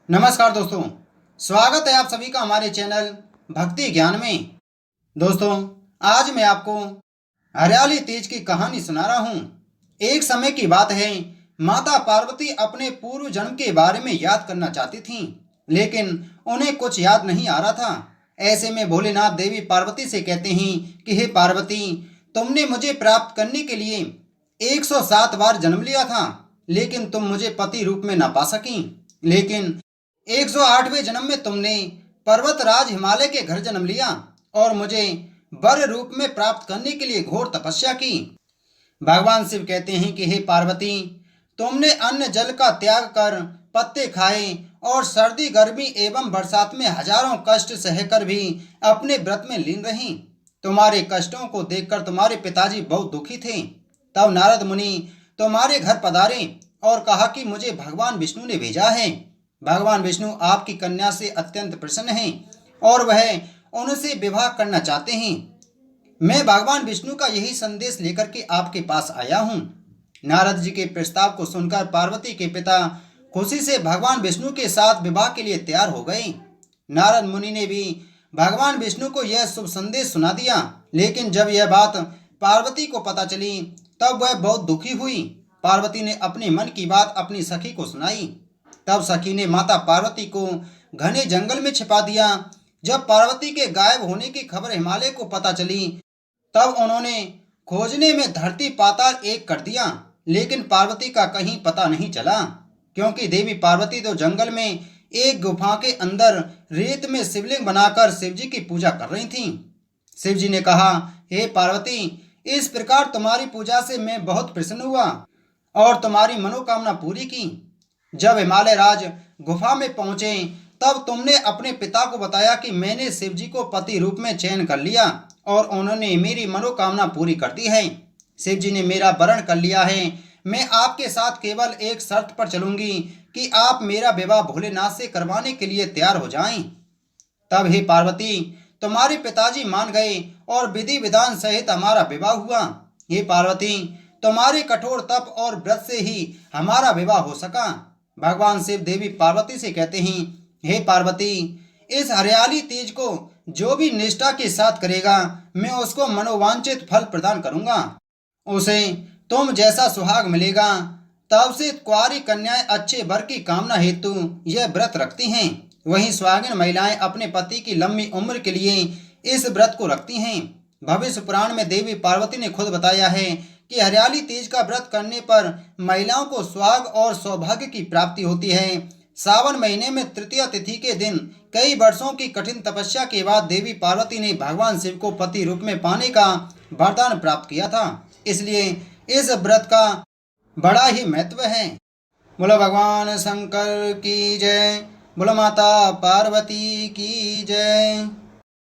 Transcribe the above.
नमस्कार दोस्तों, स्वागत है आप सभी का हमारे चैनल भक्ति ज्ञान में। दोस्तों, आज मैं आपको हरियाली तीज की कहानी सुना रहा हूँ। एक समय की बात है, माता पार्वती अपने पूर्व जन्म के बारे में याद करना चाहती थीं, लेकिन उन्हें कुछ याद नहीं आ रहा था। ऐसे में भोलेनाथ देवी पार्वती से कहते हैं कि हे पार्वती, तुमने मुझे प्राप्त करने के लिए 107 बार जन्म लिया था, लेकिन तुम मुझे पति रूप में न पा सकी। लेकिन 108वें जन्म में तुमने पर्वतराज हिमालय के घर जन्म लिया और मुझे वर रूप में प्राप्त करने के लिए घोर तपस्या की। भगवान शिव कहते हैं कि हे पार्वती, तुमने अन्न जल का त्याग कर पत्ते खाए और सर्दी गर्मी एवं बरसात में हजारों कष्ट सहकर भी अपने व्रत में लीन रही। तुम्हारे कष्टों को देखकर तुम्हारे पिताजी बहुत दुखी थे। तब नारद मुनि तुम्हारे घर पधारे और कहा कि मुझे भगवान विष्णु ने भेजा है। भगवान विष्णु आपकी कन्या से अत्यंत प्रसन्न हैं और वह उनसे विवाह करना चाहते हैं। मैं भगवान विष्णु का यही संदेश लेकर के आपके पास आया हूँ। नारद जी के प्रस्ताव को सुनकर पार्वती के पिता खुशी से भगवान विष्णु के साथ विवाह के लिए तैयार हो गए। नारद मुनि ने भी भगवान विष्णु को यह शुभ संदेश सुना दिया, लेकिन जब यह बात पार्वती को पता चली तब वह बहुत दुखी हुई। पार्वती ने अपने मन की बात अपनी सखी को सुनाई। तब सखी ने माता पार्वती को घने जंगल में छिपा दिया। जब पार्वती के गायब होने की खबर हिमालय को पता चली तब उन्होंने खोजने में धरती पाताल एक कर दिया, लेकिन पार्वती का कहीं पता नहीं चला, क्योंकि देवी पार्वती तो जंगल में एक गुफा के अंदर रेत में शिवलिंग बनाकर शिवजी की पूजा कर रही थीं। शिवजी ने कहा, हे पार्वती, इस प्रकार तुम्हारी पूजा से मैं बहुत प्रसन्न हुआ और तुम्हारी मनोकामना पूरी की। जब हिमालय राज गुफा में पहुंचे तब तुमने अपने पिता को बताया कि मैंने शिवजी को पति रूप में चयन कर लिया और उन्होंने मेरी मनोकामना पूरी कर दी है। शिवजी ने मेरा वरण कर लिया है। मैं आपके साथ केवल एक शर्त पर चलूंगी कि आप मेरा विवाह भोलेनाथ से करवाने के लिए तैयार हो जाएं। तब हे पार्वती, तुम्हारे पिताजी मान गए और विधि विधान सहित हमारा विवाह हुआ। हे पार्वती, तुम्हारे कठोर तप और व्रत से ही हमारा विवाह हो सका। भगवान शिव देवी पार्वती से कहते हैं, हे पार्वती, इस हरियाली तीज को जो भी निष्ठा के साथ करेगा मैं उसको मनोवांछित फल प्रदान करूंगा। उसे तुम जैसा सुहाग मिलेगा। तब से कुंवारी कन्याएं अच्छे वर की कामना हेतु यह व्रत रखती हैं। वहीं सुहागिन महिलाएं अपने पति की लंबी उम्र के लिए इस व्रत को रखती हैं। भविष्य पुराण में देवी पार्वती ने खुद बताया है कि हरियाली तीज का व्रत करने पर महिलाओं को सुहाग और सौभाग्य की प्राप्ति होती है। सावन महीने में तृतीया तिथि के दिन कई वर्षों की कठिन तपस्या के बाद देवी पार्वती ने भगवान शिव को पति रूप में पाने का वरदान प्राप्त किया था। इसलिए इस व्रत का बड़ा ही महत्व है। बोलो भगवान शंकर की जय, बोलो माता पार्वती की जय।